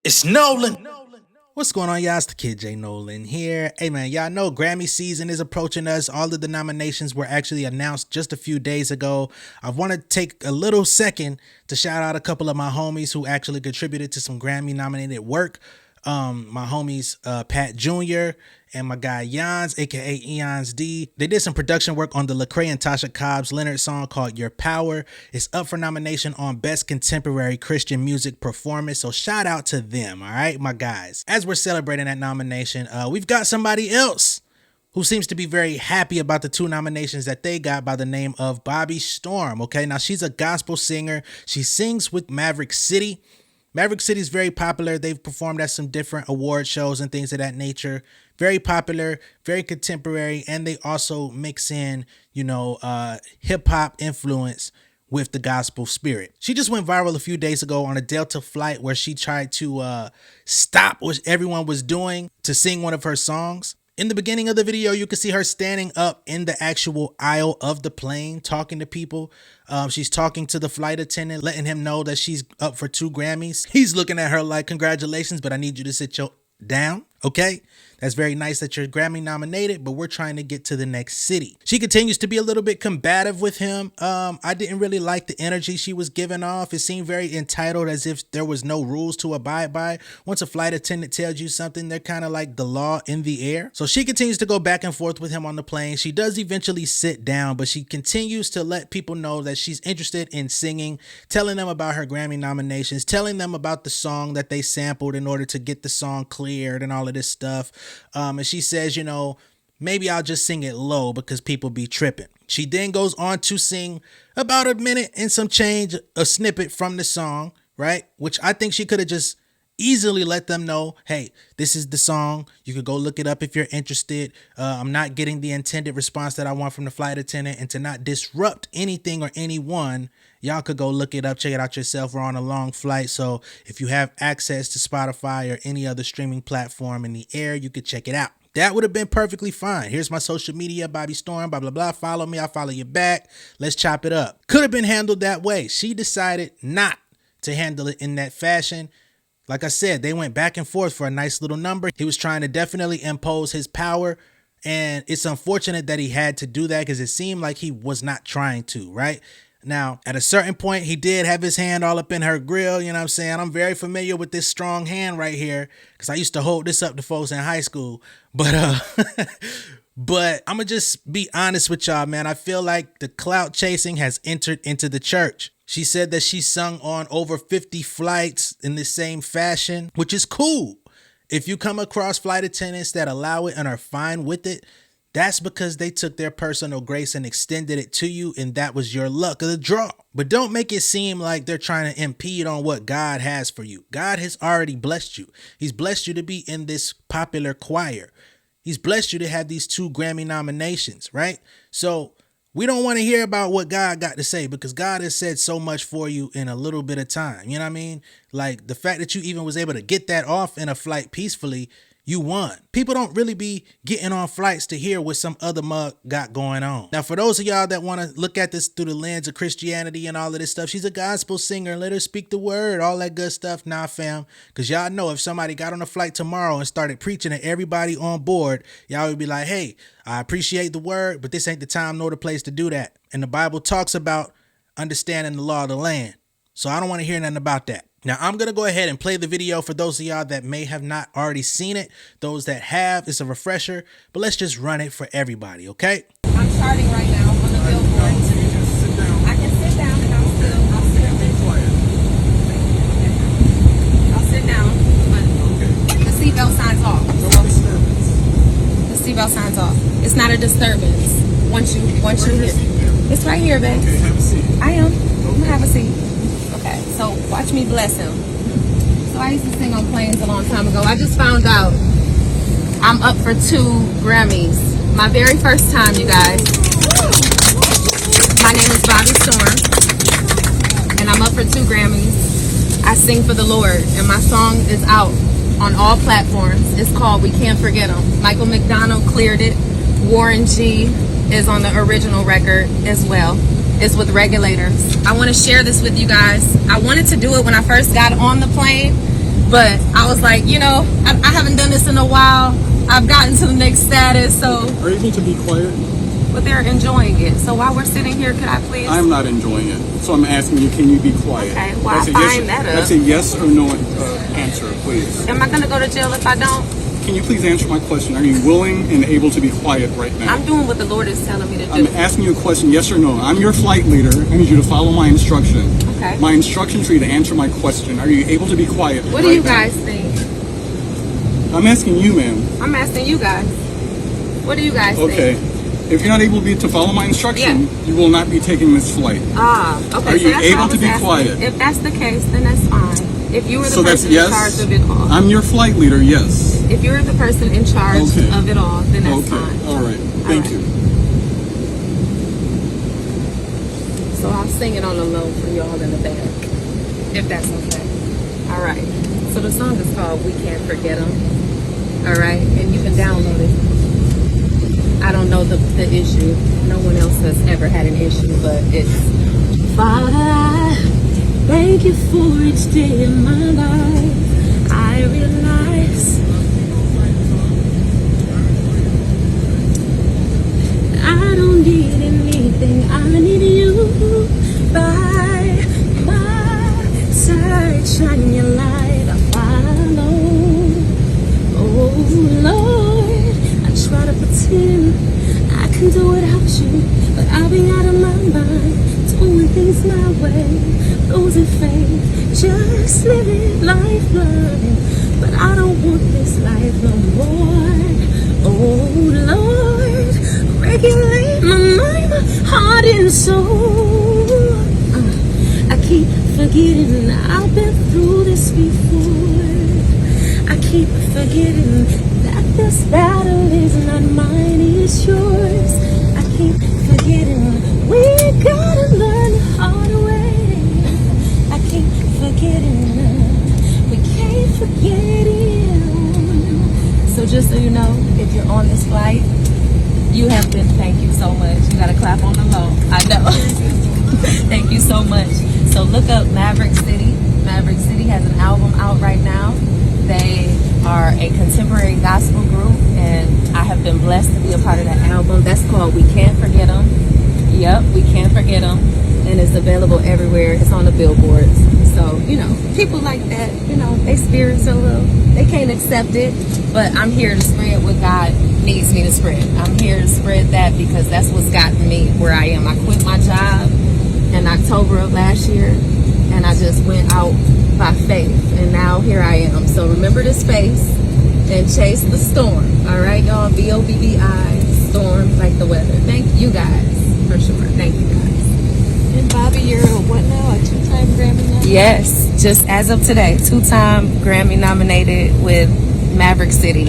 It's Nolan. What's going on, y'all? It's the kid J Nolan here. Hey man, y'all know Grammy season is approaching us. All of the nominations were actually announced just a few days ago. I want to take a little second to shout out a couple of my homies who actually contributed to some Grammy nominated work. My homies Pat Jr. and my guy Yans, aka Eons D. They did some production work on the Lecrae and Tasha Cobbs Leonard song called Your Power. It's up for nomination on Best Contemporary Christian Music Performance, so shout out to them, all right, my guys. As we're celebrating that nomination, we've got somebody else who seems to be very happy about the two nominations that they got by the name of Bobbi Storm. Okay, now she's a gospel singer. She sings with Maverick City. Maverick City is very popular. They've performed at some different award shows and things of that nature. Very popular, very contemporary, and they also mix in, hip hop influence with the gospel spirit. She just went viral a few days ago on a Delta flight where she tried to stop what everyone was doing to sing one of her songs. In the beginning of the video, you can see her standing up in the actual aisle of the plane, talking to people. She's talking to the flight attendant, letting him know that she's up for 2 Grammys. He's looking at her like, congratulations, but I need you to sit your down. Okay, that's very nice that you're Grammy nominated, but we're trying to get to the next city. She continues to be a little bit combative with him. I didn't really like the energy she was giving off. It seemed very entitled, as if there was no rules to abide by. Once a flight attendant tells you something, they're kind of like the law in the air. So she continues to go back and forth with him on the plane. She does eventually sit down, but she continues to let people know that she's interested in singing, telling them about her Grammy nominations, telling them about the song that they sampled in order to get the song cleared and all of this stuff. And she says, maybe I'll just sing it low because people be tripping. She then goes on to sing about a minute and some change, a snippet from the song, right? Which I think she could have just easily let them know, hey, this is the song. You could go look it up if you're interested. I'm not getting the intended response that I want from the flight attendant, and to not disrupt anything or anyone, y'all could go look it up, check it out yourself. We're on a long flight, so if you have access to Spotify or any other streaming platform in the air, you could check it out. That would have been perfectly fine. Here's my social media, Bobbi Storm, blah, blah, blah. Follow me, I'll follow you back. Let's chop it up. Could have been handled that way. She decided not to handle it in that fashion. Like I said, they went back and forth for a nice little number. He was trying to definitely impose his power, and it's unfortunate that he had to do that because it seemed like he was not trying to, right? Now, at a certain point, he did have his hand all up in her grill, you know what I'm saying? I'm very familiar with this strong hand right here because I used to hold this up to folks in high school. But but I'm going to just be honest with y'all, man. I feel like the clout chasing has entered into the church. She said that she sung on over 50 flights in the same fashion, which is cool. If you come across flight attendants that allow it and are fine with it, that's because they took their personal grace and extended it to you, and that was your luck of the draw. But don't make it seem like they're trying to impede on what God has for you. God has already blessed you. He's blessed you to be in this popular choir. He's blessed you to have these 2 Grammy nominations, right? So we don't want to hear about what God got to say because God has said so much for you in a little bit of time. You know what I mean? Like the fact that you even was able to get that off in a flight peacefully, you won. People don't really be getting on flights to hear what some other mug got going on. Now, for those of y'all that want to look at this through the lens of Christianity and all of this stuff, she's a gospel singer. Let her speak the word, all that good stuff. Nah, fam. Because y'all know if somebody got on a flight tomorrow and started preaching to everybody on board, y'all would be like, hey, I appreciate the word, but this ain't the time nor the place to do that. And the Bible talks about understanding the law of the land. So I don't want to hear nothing about that. Now, I'm going to go ahead and play the video for those of y'all that may have not already seen it. Those that have, it's a refresher, but let's just run it for everybody, okay? I'm starting right now on the billboard. I can sit down and I'll sit down, but the seatbelt signs off. The seatbelt signs off. It's not a disturbance. Once you hit. It's right here, babe. Okay, have a seat. I am. I'm going to have a seat. Okay, so watch me bless him. So I used to sing on planes a long time ago. I just found out I'm up for 2 Grammys. My very first time, you guys. My name is Bobbi Storm, and I'm up for 2 Grammys. I sing for the Lord, and my song is out on all platforms. It's called We Can't Forget Him. Michael McDonald cleared it. Warren G is on the original record as well. It's with Regulators. I want to share this with you guys. I wanted to do it when I first got on the plane, But I was like, I haven't done this in a while. I've gotten to the next status, so. Are you able to be quiet? But they're enjoying it. So while we're sitting here, could I please? I'm not enjoying it. So I'm asking you, can you be quiet? Okay, well, I find that up. That's a yes or no answer, please. Am I going to go to jail if I don't? Can you please answer my question? Are you willing and able to be quiet right now? I'm doing what the Lord is telling me to do. I'm asking you a question, yes or no. I'm your flight leader. I need you to follow my instruction. Okay. My instruction for you to answer my question. Are you able to be quiet What do you guys think? I'm asking you, ma'am. I'm asking you guys. What do you guys think? Okay. If you're not able to follow my instruction, you will not be taking this flight. Okay. Are you able to be quiet? If that's the case, then that's fine. If you were the So that's person in charge of it all. I'm your flight leader, yes. If you're the person in charge of it all, then that's fine. All right. Thank you. So I'll sing it on the low for y'all in the back, if that's okay. All right. So the song is called We Can't Forget 'Em. All right. And you can download it. I don't know the issue. No one else has ever had an issue, but it's Father, I thank you for each day in my life. I realize I don't need anything. I need you by my side. Shine your light. I follow. Oh Lord, I try to pretend I can do without you, but I'll be out of my mind, doing things my way, losing faith, just living life blind. But I don't want this life no more. Oh Lord, regulate my mind, my heart and soul. I keep forgetting I've been through this before. I keep forgetting that this battle is not mine, it's yours. I keep forgetting we gotta learn the hard way. I keep forgetting we can't forget it. So just so you know, if you're on this flight, you have been, thank you so much. You gotta clap on the low. I know. Thank you so much. So look up Maverick City. Maverick City has an album out right now. They are a contemporary gospel group, and I have been blessed to be a part of that album. That's called We Can't Forget 'Em. Yep, We Can't Forget 'Em. And it's available everywhere. It's on the billboards. So, people like that, they spirits a little, they can't accept it, but I'm here to spread what God needs me to spread. I'm here to spread that because that's what's gotten me where I am. I quit my job in October of last year, and I just went out by faith, and now here I am. So remember the space and chase the storm. All right, y'all. BOBBI, storm like the weather. Thank you guys for sure. Thank you guys. And Bobbi, you're a what now? A 2-time Grammy nominated? Yes, just as of today, 2-time Grammy nominated with Maverick City,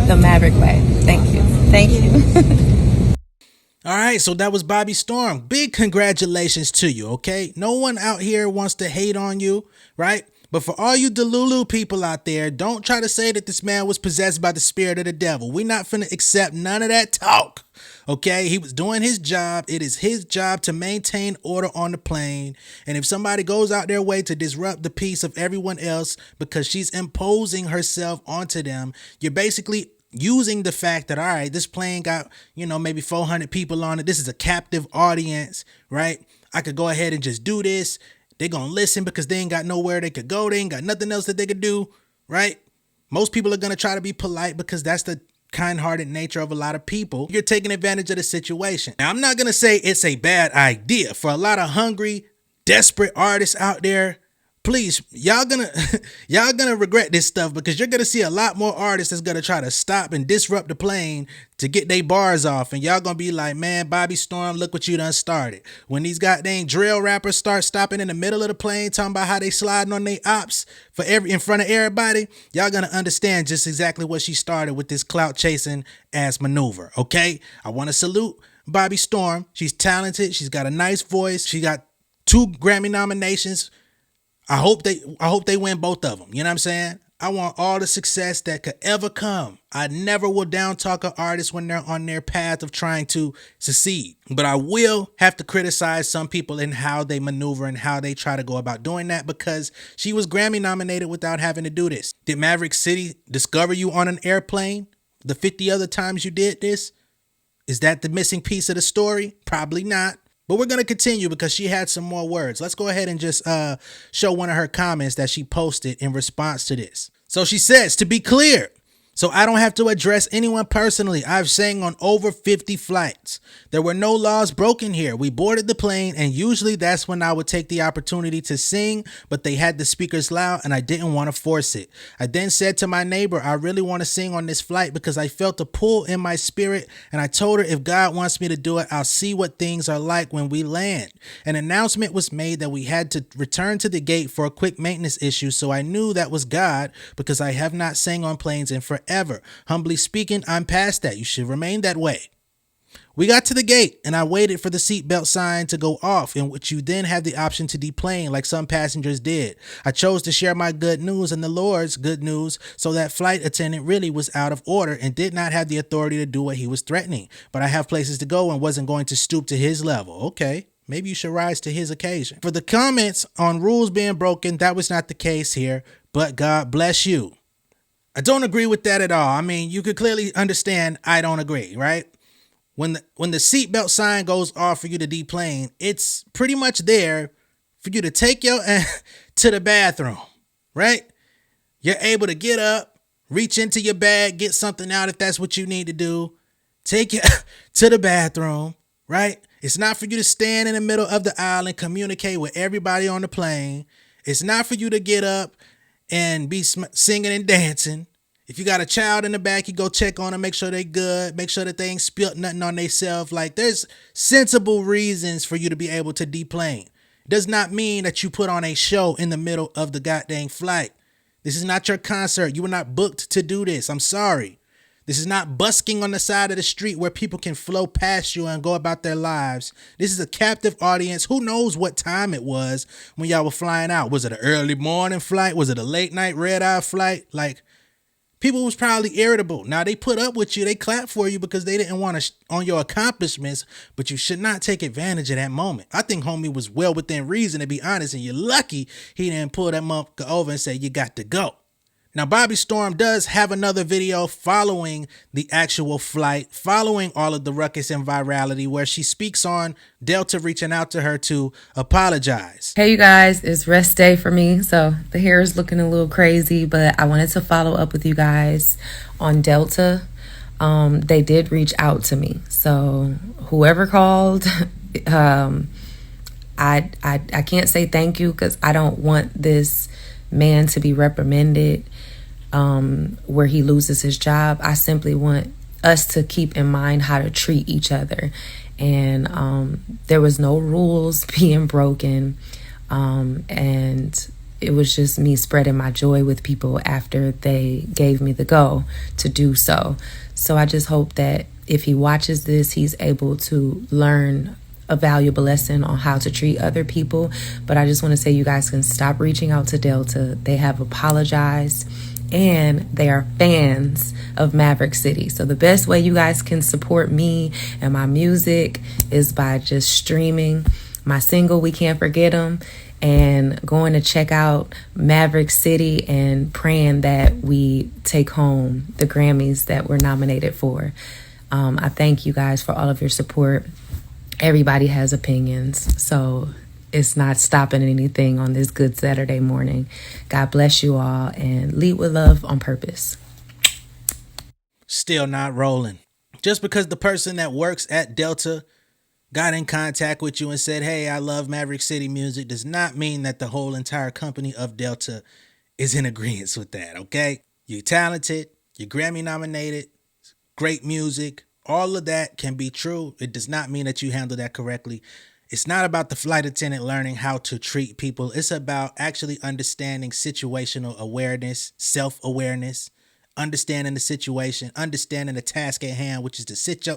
the Maverick way. Thank you. Thank you. All right, so that was Bobbi Storm. Big congratulations to you, okay? No one out here wants to hate on you, right? But for all you Delulu people out there, don't try to say that this man was possessed by the spirit of the devil. We're not finna accept none of that talk, okay? He was doing his job. It is his job to maintain order on the plane. And if somebody goes out their way to disrupt the peace of everyone else because she's imposing herself onto them, you're basically using the fact that, all right, this plane got, maybe 400 people on it. This is a captive audience, right? I could go ahead and just do this. They're going to listen because they ain't got nowhere they could go. They ain't got nothing else that they could do, right? Most people are going to try to be polite because that's the kind-hearted nature of a lot of people. You're taking advantage of the situation. Now, I'm not going to say it's a bad idea for a lot of hungry, desperate artists out there. Please, y'all gonna regret this stuff because you're gonna see a lot more artists that's gonna try to stop and disrupt the plane to get their bars off, and y'all gonna be like, man, Bobbi Storm, look what you done started. When these goddamn drill rappers start stopping in the middle of the plane talking about how they sliding on their ops in front of everybody, y'all gonna understand just exactly what she started with this clout chasing ass maneuver. Okay, I want to salute Bobbi Storm. She's talented. She's got a nice voice. She got 2 Grammy nominations. I hope they win both of them. You know what I'm saying? I want all the success that could ever come. I never will down talk an artist when they're on their path of trying to succeed. But I will have to criticize some people in how they maneuver and how they try to go about doing that, because she was Grammy nominated without having to do this. Did Maverick City discover you on an airplane the 50 other times you did this? Is that the missing piece of the story? Probably not. But we're going to continue because she had some more words. Let's go ahead and just show one of her comments that she posted in response to this. So she says, to be clear, so I don't have to address anyone personally, I've sang on over 50 flights. There were no laws broken here. We boarded the plane, and usually that's when I would take the opportunity to sing, but they had the speakers loud and I didn't want to force it. I then said to my neighbor, I really want to sing on this flight because I felt a pull in my spirit, and I told her if God wants me to do it, I'll see what things are like when we land. An announcement was made that we had to return to the gate for a quick maintenance issue, so I knew that was God because I have not sang on planes in forever. Humbly speaking, I'm past that. You should remain that way. We got to the gate and I waited for the seatbelt sign to go off, in which you then have the option to deplane like some passengers did. I chose to share my good news and the Lord's good news, so that flight attendant really was out of order and did not have the authority to do what he was threatening. But I have places to go and wasn't going to stoop to his level. Okay. Maybe you should rise to his occasion. For the comments on rules being broken, that was not the case here, but God bless you. I don't agree with that at all. I mean, you could clearly understand I don't agree, right? When the seatbelt sign goes off for you to deplane, it's pretty much there for you to take your to the bathroom, right? You're able to get up, reach into your bag, get something out if that's what you need to do, take you to the bathroom, right? It's not for you to stand in the middle of the aisle and communicate with everybody on the plane. It's not for you to get up and be singing and dancing. If you got a child in the back, you go check on them, make sure they good, make sure that they ain't spilt nothing on themselves. Like, there's sensible reasons for you to be able to deplane. It does not mean that you put on a show in the middle of the goddamn flight. This is not your concert. You were not booked to do this. I'm sorry. This is not busking on the side of the street where people can flow past you and go about their lives. This is a captive audience. Who knows what time it was when y'all were flying out? Was it an early morning flight? Was it a late night red-eye flight? Like, people was probably irritable. Now, they put up with you. They clap for you because they didn't want to on your accomplishments, but you should not take advantage of that moment. I think homie was well within reason, to be honest, and you're lucky he didn't pull that motherfucker over and say, you got to go. Now, Bobbi Storm does have another video following the actual flight, following all of the ruckus and virality, where she speaks on Delta reaching out to her to apologize. Hey, you guys, it's rest day for me, so the hair is looking a little crazy, but I wanted to follow up with you guys on Delta. They did reach out to me, so whoever called, I can't say thank you because I don't want this man to be reprimanded where he loses his job. I simply want us to keep in mind how to treat each other. And there was no rules being broken. And it was just me spreading my joy with people after they gave me the go to do so. So I just hope that if he watches this, he's able to learn a valuable lesson on how to treat other people. But I just want to say you guys can stop reaching out to Delta. They have apologized and they are fans of Maverick City. So the best way you guys can support me and my music is by just streaming my single We Can't Forget 'Em and going to check out Maverick City and praying that we take home the Grammys that we're nominated for. I thank you guys for all of your support. Everybody has opinions, so it's not stopping anything on this good Saturday morning. God bless you all, and lead with love on purpose. Still not rolling. Just because the person that works at Delta got in contact with you and said, hey, I love Maverick City music, does not mean that the whole entire company of Delta is in agreement with that, okay? You're talented, you're Grammy nominated, great music, all of that can be true. It does not mean that you handle that correctly. It's not about the flight attendant learning how to treat people. It's about actually understanding situational awareness, self-awareness, understanding the situation, understanding the task at hand, which is to sit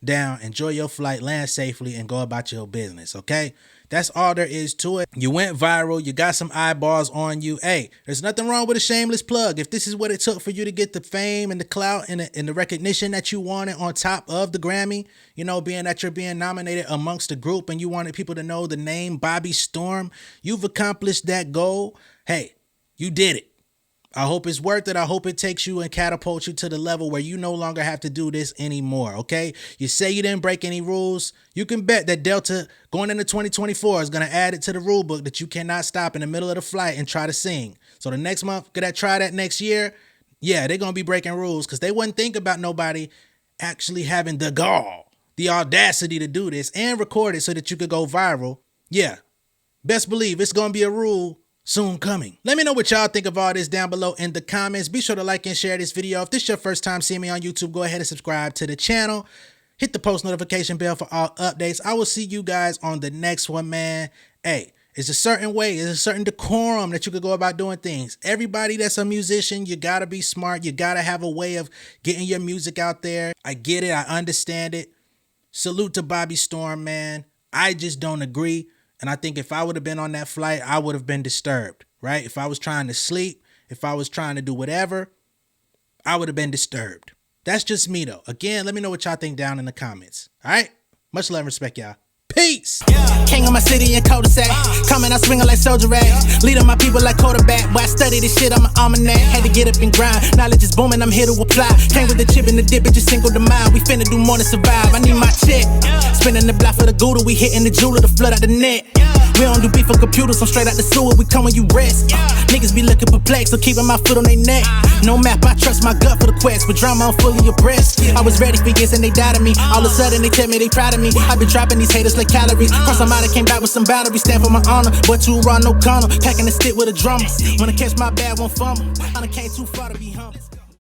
down, enjoy your flight, land safely, and go about your business, okay? That's all there is to it. You went viral. You got some eyeballs on you. Hey, there's nothing wrong with a shameless plug. If this is what it took for you to get the fame and the clout and the recognition that you wanted on top of the Grammy, you know, being that you're being nominated amongst the group and you wanted people to know the name Bobbi Storm, you've accomplished that goal. Hey, you did it. I hope it's worth it. I hope it takes you and catapults you to the level where you no longer have to do this anymore, okay? You say you didn't break any rules. You can bet that Delta going into 2024 is going to add it to the rule book that you cannot stop in the middle of the flight and try to sing. So the next month, could I try that next year? Yeah, they're going to be breaking rules because they wouldn't think about nobody actually having the gall, the audacity to do this and record it so that you could go viral. Yeah, best believe it's going to be a rule soon coming. Let me know what y'all think of all this down below in the comments. Be sure to like and share this video. If this is your first time seeing me on YouTube, go ahead and subscribe to the channel. Hit the post notification bell for all updates. I will see you guys on the next one, man. Hey, it's a certain way, it's a certain decorum that you could go about doing things. Everybody that's a musician, you gotta be smart. You gotta have a way of getting your music out there. I get it, I understand it. Salute to Bobbi Storm, man. I just don't agree. And I think if I would have been on that flight, I would have been disturbed, right? If I was trying to sleep, if I was trying to do whatever, I would have been disturbed. That's just me, though. Again, let me know what y'all think down in the comments. All right? Much love and respect, y'all. Peace. King of my city in cul-de-sac. Coming out swinging like soldier rags. Leading my people like quarterback. Boy, I study this shit, I'm an almanac. Had to get up and grind. Knowledge is booming, I'm here to apply. Came with the chip and the dip, it just single the mind. We finna do more than survive. I need my check. Spinning the block for the Gouda. We hitting the jeweler to flood out the net. We don't do beef on computers, I'm straight out the sewer. We come when you rest. Niggas be looking perplexed, so keeping my foot on their neck. No map, I trust my gut for the quest. With drama, I'm fully abreast. I was ready for years and they doubted me. All of a sudden they tell me they proud of me. I've been dropping these haters like calories. Cross them out, I came back with some boundaries. Stand for my honor, but too raw, no corner. Packing the stick with a drummer. Wanna catch my bad, won't fumble. I done came too far to be humble.